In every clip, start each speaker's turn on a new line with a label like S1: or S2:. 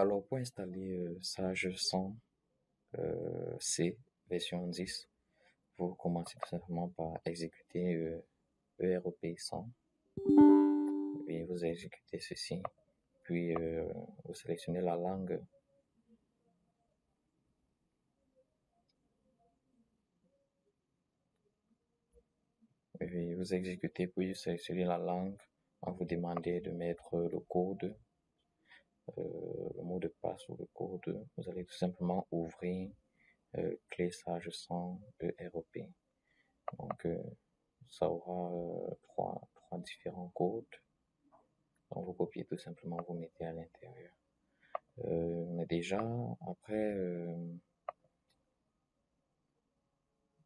S1: Alors, pour installer Sage 100 C version 10, vous commencez tout simplement par exécuter ERP 100, et vous exécutez ceci, puis vous sélectionnez la langue, et vous exécutez, puis vous sélectionnez la langue, on vous demandez de mettre le code, le mot de passe ou le code. Vous allez tout simplement ouvrir clé Sage 100 ERP. Donc, ça aura trois différents codes. Donc, vous copiez tout simplement, vous mettez à l'intérieur. Mais déjà,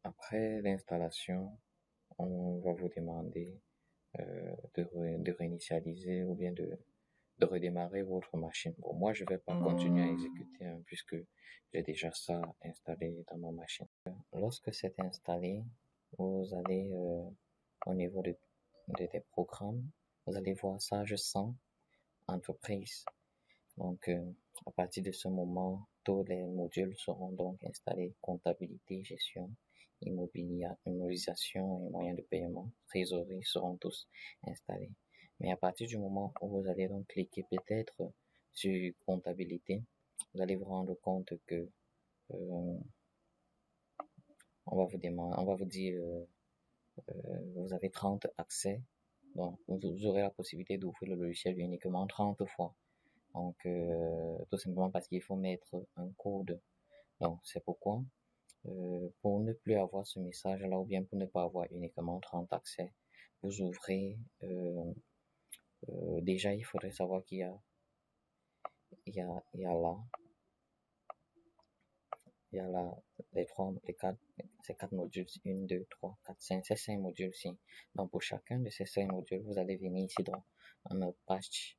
S1: après l'installation, on va vous demander de réinitialiser ou bien de redémarrer votre machine. Bon, moi, je vais pas continuer à exécuter puisque j'ai déjà ça installé dans ma machine. Lorsque c'est installé, vous allez au niveau des programmes, vous allez voir Sage 100 entreprise. Donc, à partir de ce moment, tous les modules seront donc installés: comptabilité, gestion, immobilisation et moyens de paiement, trésorerie seront tous installés. Mais à partir du moment où vous allez donc cliquer peut-être sur comptabilité, vous allez vous rendre compte que on va vous dire vous avez 30 accès. Donc, vous aurez la possibilité d'ouvrir le logiciel uniquement 30 fois. Donc, tout simplement parce qu'il faut mettre un code. Donc, c'est pourquoi, pour ne plus avoir ce message-là, ou bien pour ne pas avoir uniquement 30 accès, vous ouvrez, déjà, il faudrait savoir qu'il y a là, ces quatre modules, 1, 2, 3, 4, 5, ces 5 modules-ci. Donc, pour chacun de ces 5 modules, vous allez venir ici dans un patch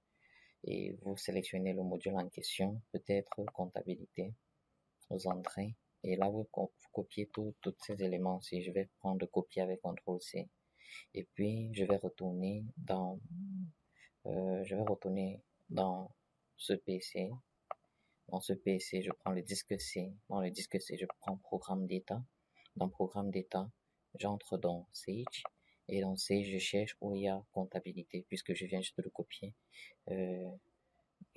S1: et vous sélectionnez le module en question, peut-être comptabilité, vous entrez, et là, vous copiez tous ces éléments. Si je vais prendre copier avec CTRL-C, et puis je vais retourner dans ce PC. Dans ce PC, je prends le disque C. Dans le disque C, je prends programme d'état. Dans programme d'état, j'entre dans Sage. Et dans Sage, je cherche où il y a comptabilité, puisque je viens juste de le copier. Les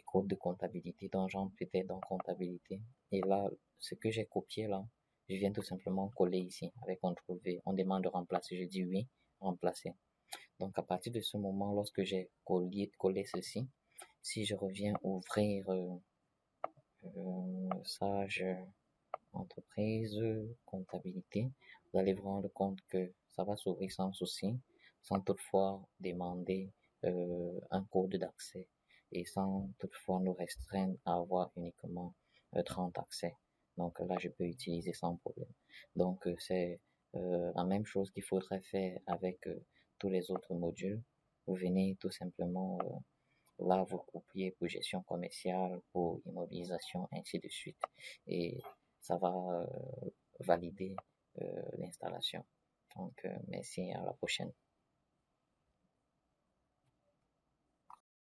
S1: codes de comptabilité, donc j'entre peut-être dans comptabilité. Et là, ce que j'ai copié là, je viens tout simplement coller ici avec CTRL-V. On demande de remplacer. Je dis oui, remplacer. Donc à partir de ce moment, lorsque j'ai collé ceci, si je reviens ouvrir Sage entreprise, comptabilité, vous allez vous rendre compte que ça va s'ouvrir sans souci, sans toutefois demander un code d'accès et sans toutefois nous restreindre à avoir uniquement 30 accès. Donc là, je peux utiliser sans problème. Donc c'est la même chose qu'il faudrait faire avec tous les autres modules. Vous venez tout simplement là, vous copiez pour gestion commerciale, pour immobilisation, ainsi de suite. Et ça va valider l'installation. Donc, merci, à la prochaine.